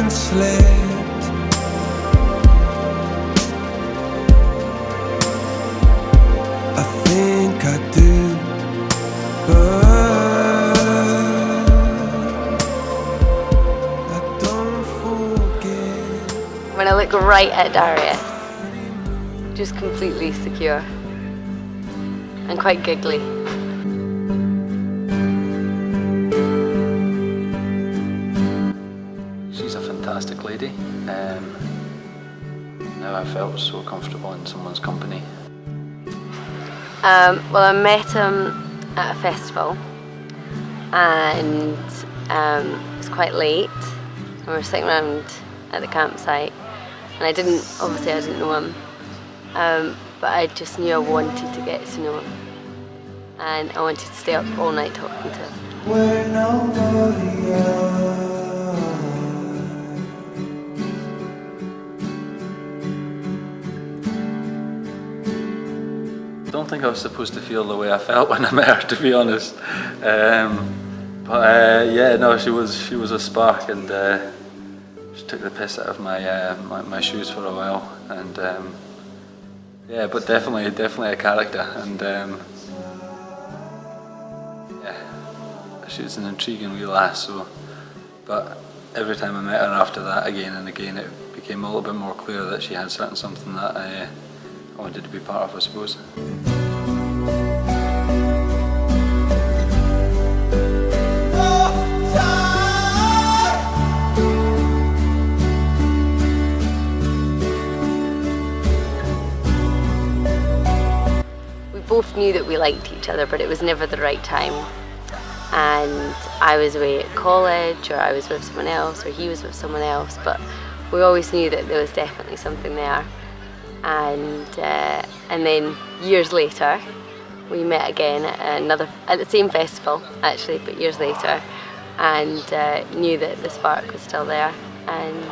haven't slept. I think I do, but I don't forget. When I look right at Darius, just completely secure and quite giggly. She's a fantastic lady. Now I felt so comfortable in someone's company. Well, I met him at a festival, and it was quite late. We were sitting around at the campsite, and I didn't know him, but I just knew I wanted to get to know him, and I wanted to stay up all night talking to him. Where nobody else. I don't think I was supposed to feel the way I felt when I met her, to be honest. Yeah, no, she was a spark, and she took the piss out of my shoes for a while, and yeah, but definitely a character, and yeah, she was an intriguing wee lass. So, but every time I met her after that, again and again, it became a little bit more clear that she had something that I wanted to be part of, I suppose. We both knew that we liked each other, but it was never the right time. And I was away at college, or I was with someone else, or he was with someone else, but we always knew that there was definitely something there. And then years later, we met again at the same festival, actually, but years later, and knew that the spark was still there, and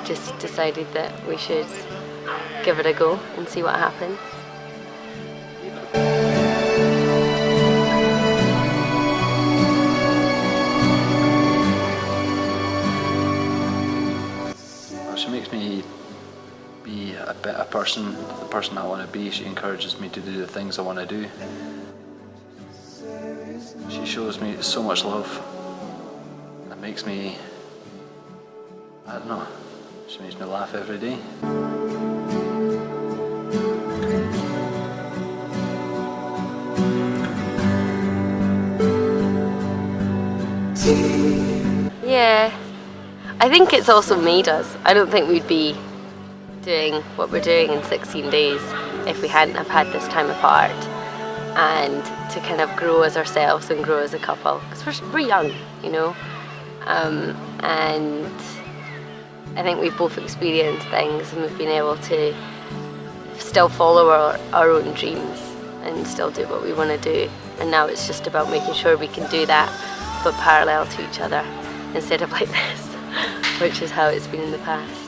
just decided that we should give it a go and see what happens. She makes me be a better person, the person I want to be. She encourages me to do the things I want to do. She shows me so much love. That makes me, I don't know, she makes me laugh every day. Yeah, I think it's also made us. I don't think we'd be doing what we're doing in 16 days if we hadn't have had this time apart, and to kind of grow as ourselves and grow as a couple, because we're young, you know, and I think we've both experienced things, and we've been able to still follow our own dreams and still do what we want to do, and now it's just about making sure we can do that but parallel to each other instead of like this, which is how it's been in the past.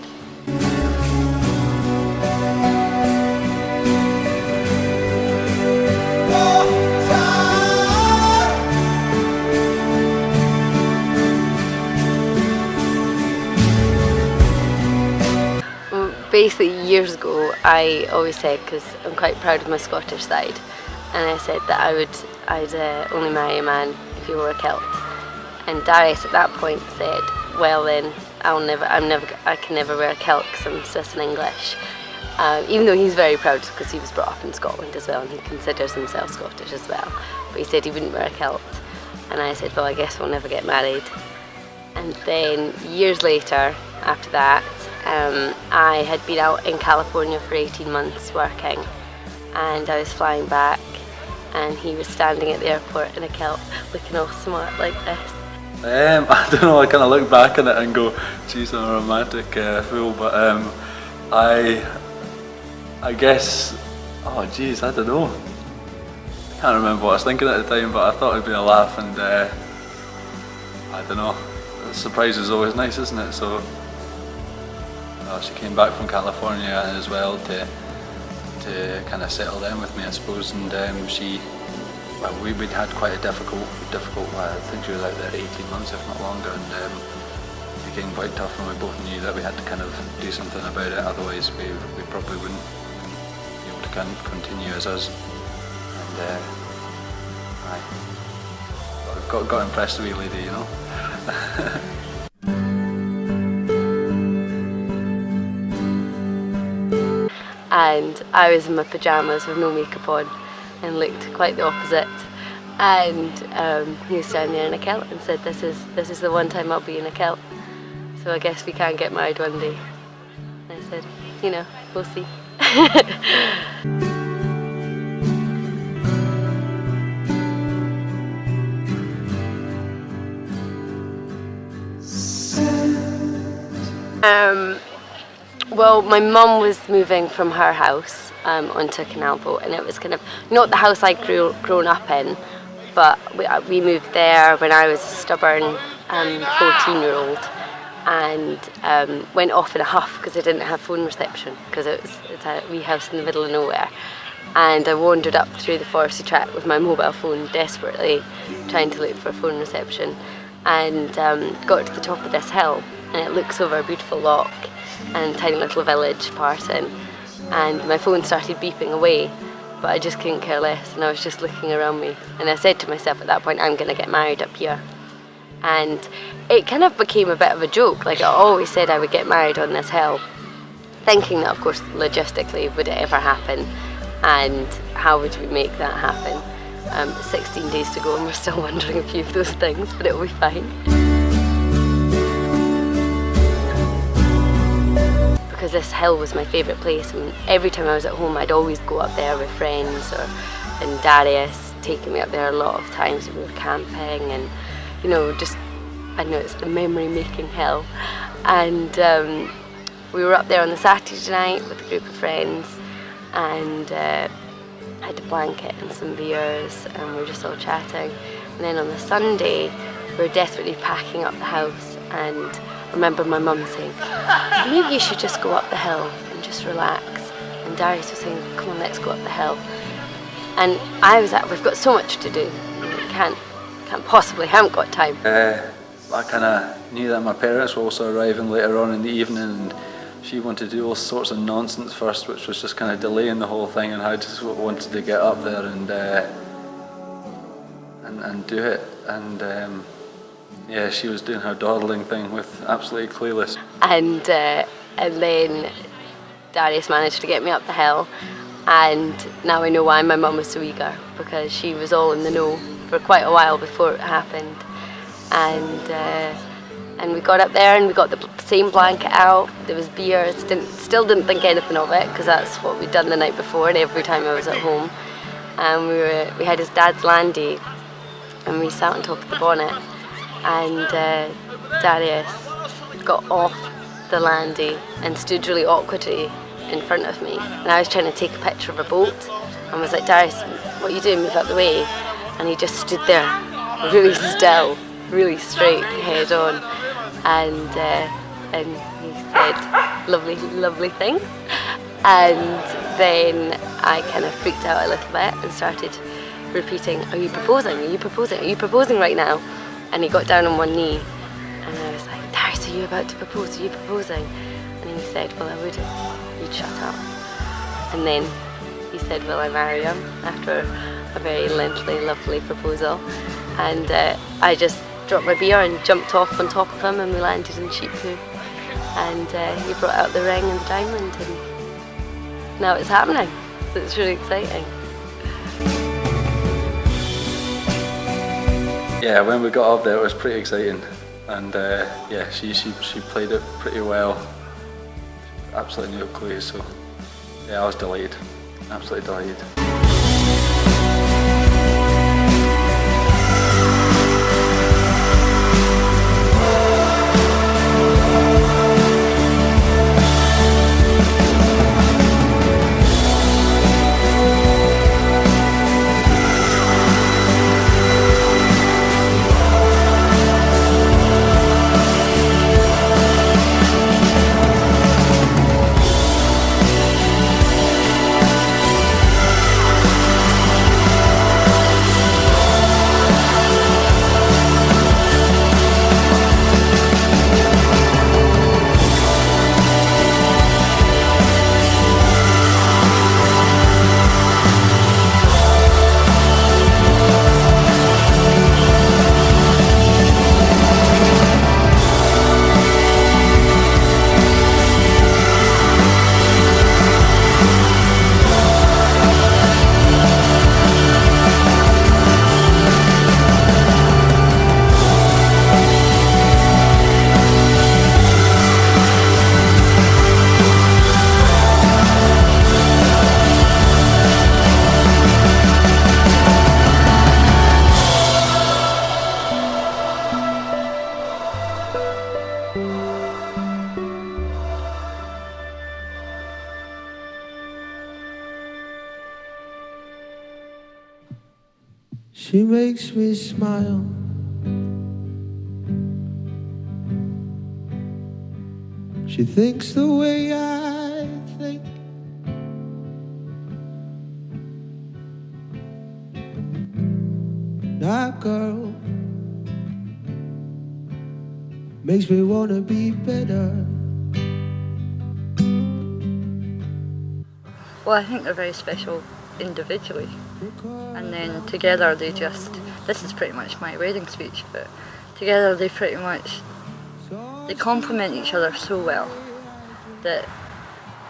Basically, years ago, I always said, because I'm quite proud of my Scottish side, and I said that I'd only marry a man if he wore a kilt. And Darius at that point said, "Well then, I can never wear a kilt because I'm Swiss and English." Even though he's very proud because he was brought up in Scotland as well, and he considers himself Scottish as well. But he said he wouldn't wear a kilt, and I said, "Well, I guess we'll never get married." And then years later, after that, I had been out in California for 18 months working, and I was flying back, and he was standing at the airport in a kilt, looking all smart like this. I don't know, I kind of look back on it and go, geez, I'm a romantic fool, but I guess, oh geez, I don't know. I can't remember what I was thinking at the time, but I thought it'd be a laugh, and I don't know. A surprise is always nice, isn't it? So, she came back from California as well to kind of settle down with me, I suppose, and we'd had quite a difficult, I think she was out there 18 months, if not longer, and became quite tough, and we both knew that we had to kind of do something about it, otherwise we probably wouldn't be able to continue as us. And got impressed with the wee lady, you know. And I was in my pyjamas with no makeup on and looked quite the opposite. And he was down there in a kilt and said, this is the one time I'll be in a kilt, so I guess we can get married one day. And I said, you know, we'll see. Well, my mum was moving from her house onto Canal Boat, and it was kind of not the house I'd grown up in, but we moved there when I was a stubborn 14-year-old, and went off in a huff because I didn't have phone reception, because it's a wee house in the middle of nowhere. And I wandered up through the foresty track with my mobile phone, desperately trying to look for phone reception, and got to the top of this hill, and it looks over a beautiful loch and tiny little village Parton, and my phone started beeping away, but I just couldn't care less, and I was just looking around me, and I said to myself at that point, I'm going to get married up here. And it kind of became a bit of a joke, like I always said I would get married on this hill, thinking that of course logistically would it ever happen, and how would we make that happen. 16 days to go and we're still wondering a few of those things, but it'll be fine. Because this hill was my favourite place, and every time I was at home I'd always go up there with friends, and Darius taking me up there a lot of times. We were camping, and you know, just, I know it's the memory making hill. And we were up there on the Saturday night with a group of friends, and had a blanket and some beers, and we were just all chatting. And then on the Sunday we were desperately packing up the house, and I remember my mum saying, maybe you should just go up the hill and just relax. And Darius was saying, come on, let's go up the hill. And I was we've got so much to do, we can't possibly, haven't got time. I kind of knew that my parents were also arriving later on in the evening, and she wanted to do all sorts of nonsense first, which was just kind of delaying the whole thing, and I just wanted to get up there and do it. And yeah, she was doing her dawdling thing with absolutely clueless. And then Darius managed to get me up the hill, and now I know why my mum was so eager, because she was all in the know for quite a while before it happened. And we got up there and we got the same blanket out, there was beer, still didn't think anything of it, because that's what we'd done the night before and every time I was at home. And we had his dad's landy, and we sat on top of the bonnet, and Darius got off the landy and stood really awkwardly in front of me, and I was trying to take a picture of a boat, and was like, Darius, what are you doing, move out the way? And he just stood there really still, really straight, head on, and he said lovely thing. And then I kind of freaked out a little bit and started repeating, are you proposing, are you proposing, are you proposing right now? And he got down on one knee, and I was like, Darius, are you about to propose, are you proposing? And he said, well, I would if you'd shut up. And then he said, will I marry him, after a very lengthy, lovely proposal. And I just dropped my beer and jumped off on top of him, and we landed in Sheephu. And he brought out the ring and the diamond, and now it's happening, so it's really exciting. Yeah, when we got up there it was pretty exciting, and yeah, she played it pretty well, absolutely no clue, so yeah, I was delighted, absolutely delighted. She makes me smile. She thinks the way I think. That girl makes me wanna be better. Well, I think they're very special individually, and then together they just, this is pretty much my wedding speech, but together they pretty much, they complement each other so well that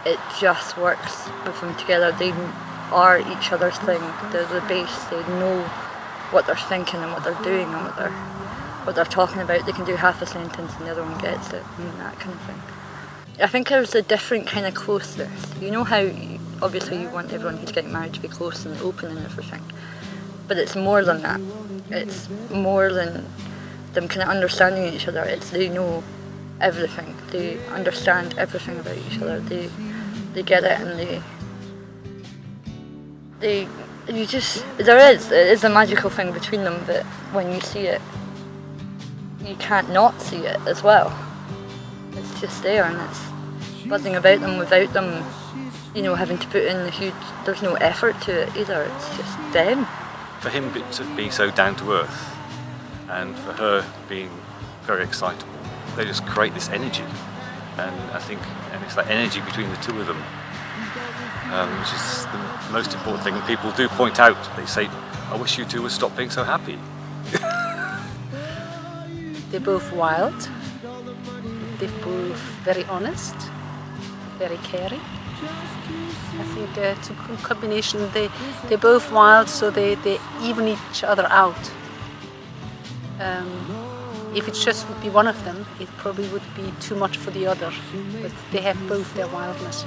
it just works with them together. They are each other's thing, they're the base, they know what they're thinking and what they're doing and what they're talking about. They can do half a sentence and the other one gets it, and that kind of thing. I think there's a different kind of closeness. You know how obviously you want everyone who's getting married to be close and open and everything, but it's more than that. It's more than them kind of understanding each other. It's they know everything. They understand everything about each other. They get it, and it is a magical thing between them, but when you see it, you can't not see it as well. It's just there, and it's buzzing about them without them, you know, having to put in there's no effort to it either. It's just them. For him being so down to earth, and for her being very excitable, they just create this energy, and I think it's that energy between the two of them, which is the most important thing. And people do point out, they say, I wish you two would stop being so happy. They're both wild, they're both very honest, very caring. I think it's a good combination. They're both wild, so they even each other out. If it just would be one of them, it probably would be too much for the other, but they have both their wildness,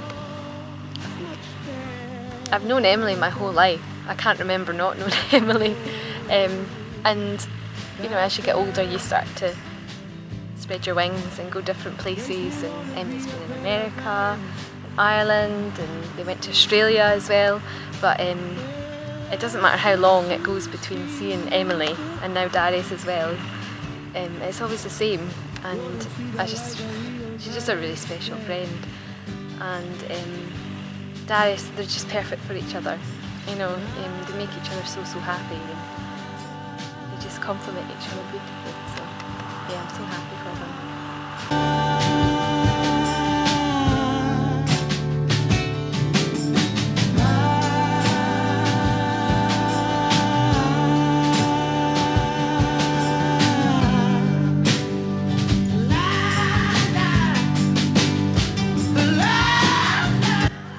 I think. I've known Emily my whole life. I can't remember not knowing Emily. And you know, as you get older, you start to spread your wings and go different places. And Emily's been in America, Ireland, and they went to Australia as well. But it doesn't matter how long it goes between seeing Emily and now Darius as well. It's always the same, and she's just a really special friend. And Darius, they're just perfect for each other. You know, they make each other so happy, and they just complement each other beautifully. So yeah, I'm so happy for them.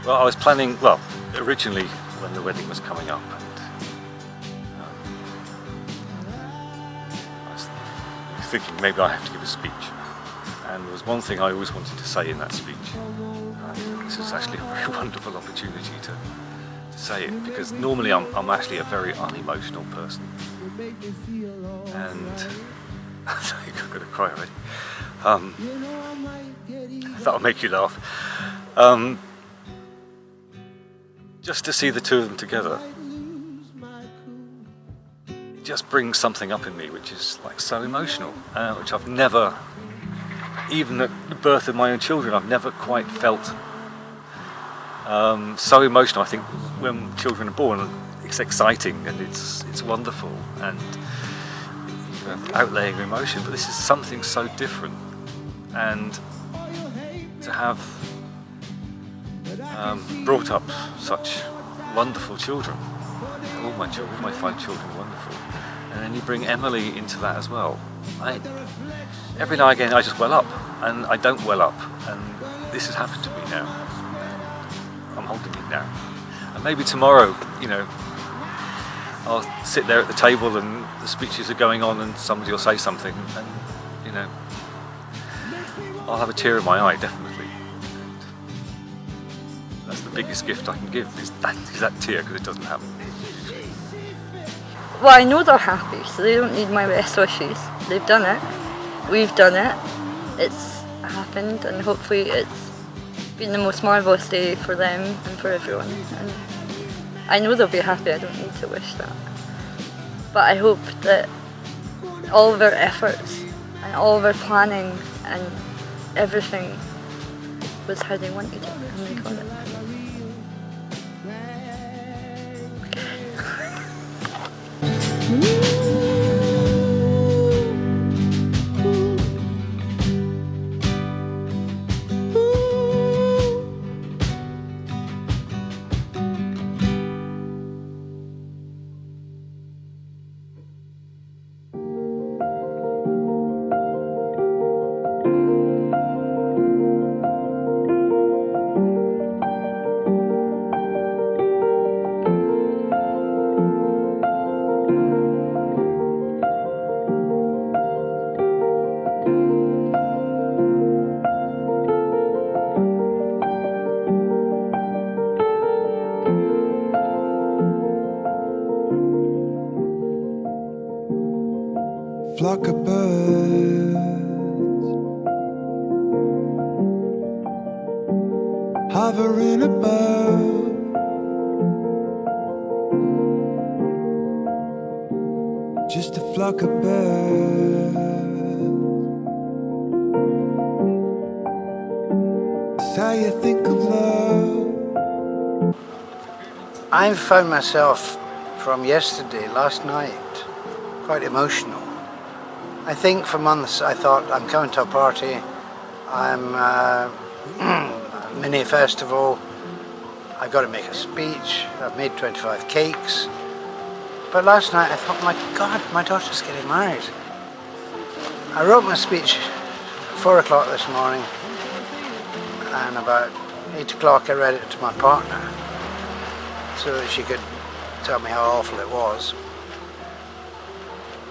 Well, I was planning, originally when the wedding was coming up, and I was thinking maybe I have to give a speech. And there was one thing I always wanted to say in that speech. This is actually a very wonderful opportunity to say it, because normally I'm actually a very unemotional person. And I think I'm going to cry already. That'll make you laugh. Just to see the two of them together, it just brings something up in me which is like so emotional, which I've never, even at the birth of my own children, I've never quite felt so emotional. I think when children are born, it's exciting and it's wonderful and outlaying emotion, but this is something so different, and to have brought up such wonderful children. All my 5 children are wonderful, and then you bring Emily into that as well. Every now and again I just well up, and I don't well up, and this has happened to me now. I'm holding it now, and maybe tomorrow, you know, I'll sit there at the table and the speeches are going on and somebody will say something, and you know, I'll have a tear in my eye, definitely. That's the biggest gift I can give, is that tear, because it doesn't happen. Well, I know they're happy, so they don't need my best wishes. They've done it. We've done it. It's happened, and hopefully it's been the most marvellous day for them and for everyone. And I know they'll be happy. I don't need to wish that. But I hope that all of our efforts and all of our planning and everything was how they wanted it and they got it. Flock of birds hovering above, just a flock of birds. It's how you think of love. I've found myself from yesterday, last night, quite emotional. I think for months I thought I'm coming to a party, I'm a mini festival, I've got to make a speech, I've made 25 cakes. But last night I thought, my God, my daughter's getting married. I wrote my speech at 4 o'clock this morning, and about 8 o'clock I read it to my partner so that she could tell me how awful it was.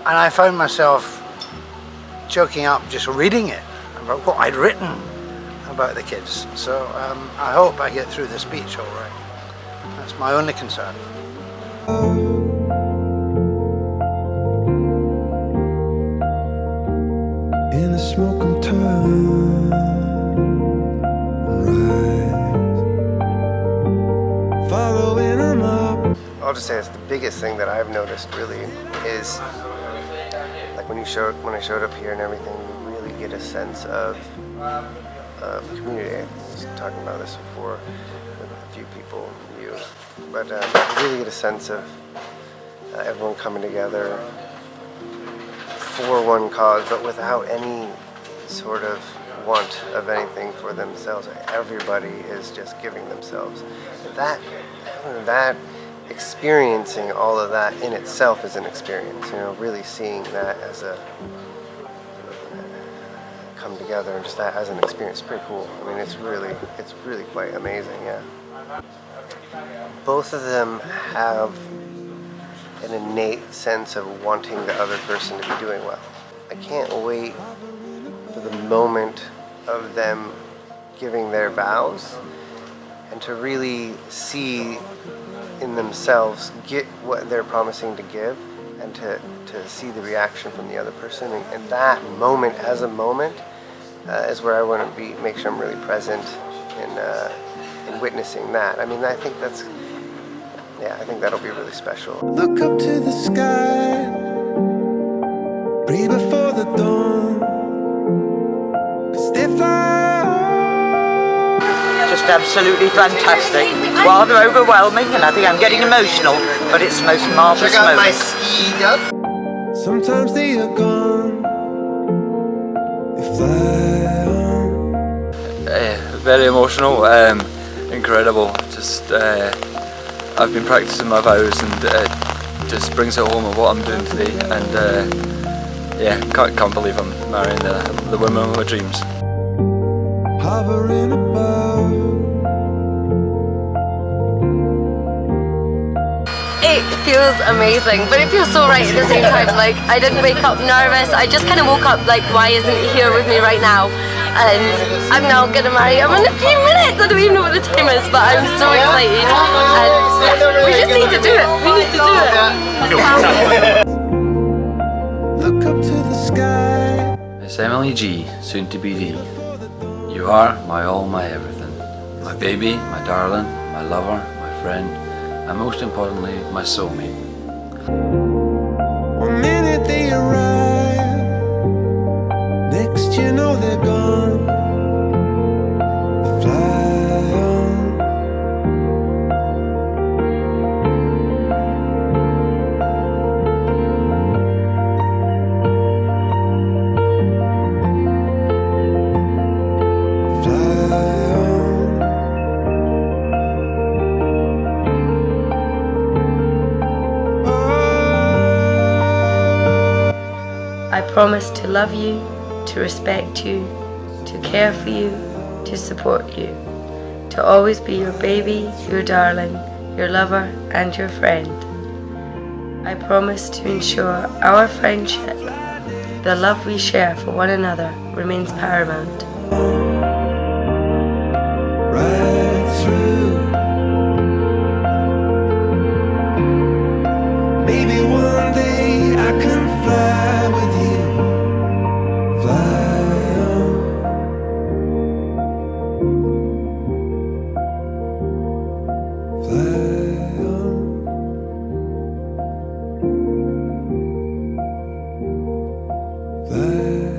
And I found myself choking up just reading it about what I'd written about the kids. So I hope I get through the speech all right. That's my only concern. In the smoke and turn and rise, following them up. I'll just say it's the biggest thing that I've noticed really is like when I showed up here and everything, you really get a sense of community. I was talking about this before with a few people, you, but you really get a sense of everyone coming together for one cause, but without any sort of want of anything for themselves. Everybody is just giving themselves. That experiencing all of that in itself is an experience, you know, really seeing that as a come together and just that as an experience is pretty cool. I mean, it's really quite amazing, yeah. Both of them have an innate sense of wanting the other person to be doing well. I can't wait for the moment of them giving their vows and to really see in themselves get what they're promising to give and to see the reaction from the other person. And that moment as a moment is where I want to make sure I'm really present in witnessing that. I mean, I think that'll be really special. Look up to the sky, breathe before the dawn, 'cause they fly on. Just absolutely fantastic. Rather overwhelming, and I think I'm getting emotional, but it's the most marvellous moment. Sometimes they are gone, they fly on. Very emotional, incredible. Just I've been practicing my vows, and it just brings it home of what I'm doing today. And yeah, can't believe I'm marrying the woman of my dreams. Hovering above. It feels amazing, but it feels so right at the same time. Like, I didn't wake up nervous. I just kind of woke up like, why isn't he here with me right now? And I'm now gonna marry him in a few minutes. I don't even know what the time is, but I'm so excited. And we just need to do it. We need to do it. Look up to the sky. Miss Emily G, soon to be D. You are my all, my everything. My baby, my darling, my lover, my friend, and most importantly, my soulmate. promise to love you, to respect you, to care for you, to support you, to always be your baby, your darling, your lover and your friend. I promise to ensure our friendship, the love we share for one another, remains paramount. right through. Maybe one day I can fly with you, fly on. Fly on. Fly on.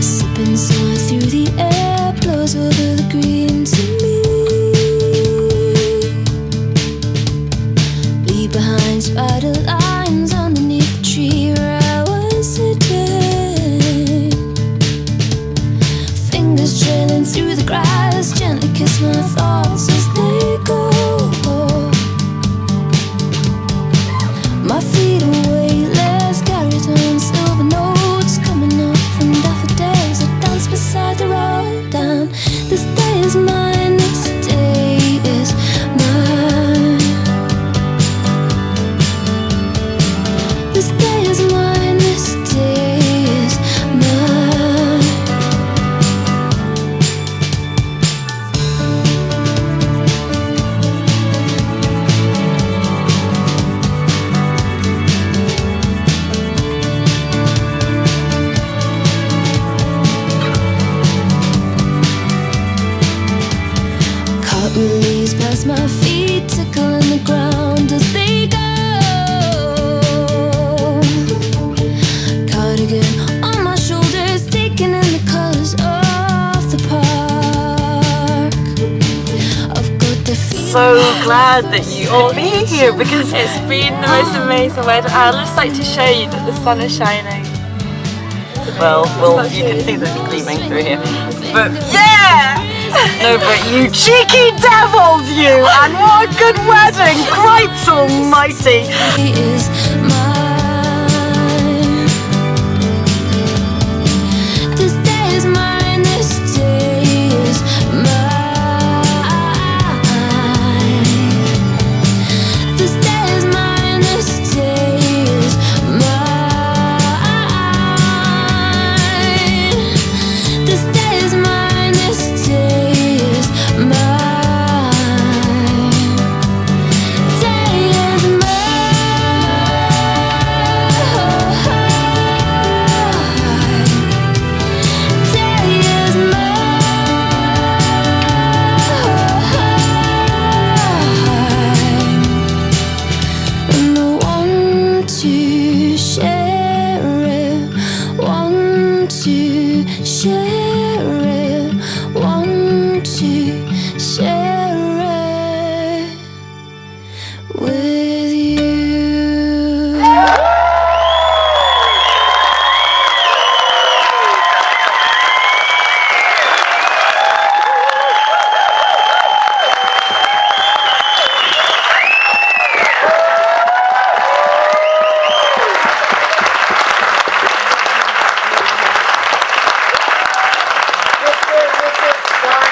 Sipping soar through the air, blows over the green to me. Leave behind spider lines underneath the tree where I was sitting. Fingers trailing through the grass, gently kiss my thoughts as they go. My feet are weightless, carried on silver notes coming up from daffodils that dance beside the road down. This day is mine, this day is mine. This day is mine, this day is mine. Cotton leaves past my feet, tickling the ground as they go. Cardigan on my shoulders, taking in the colors of the park. I've got the feeling. So glad that you all be here because it's been the most amazing weather. I'd just like to show you that the sun is shining. Well, you can see them gleaming through here. But yeah! No, but you cheeky devils, you! And what a good wedding! Christ almighty! Is mine. This day is mine, this day is mine. This day is mine, this day is mine. This day is mine, this day is mine. Day is and I want to share it, want to share it, want to share it with you.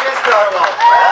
Mr. Darwell.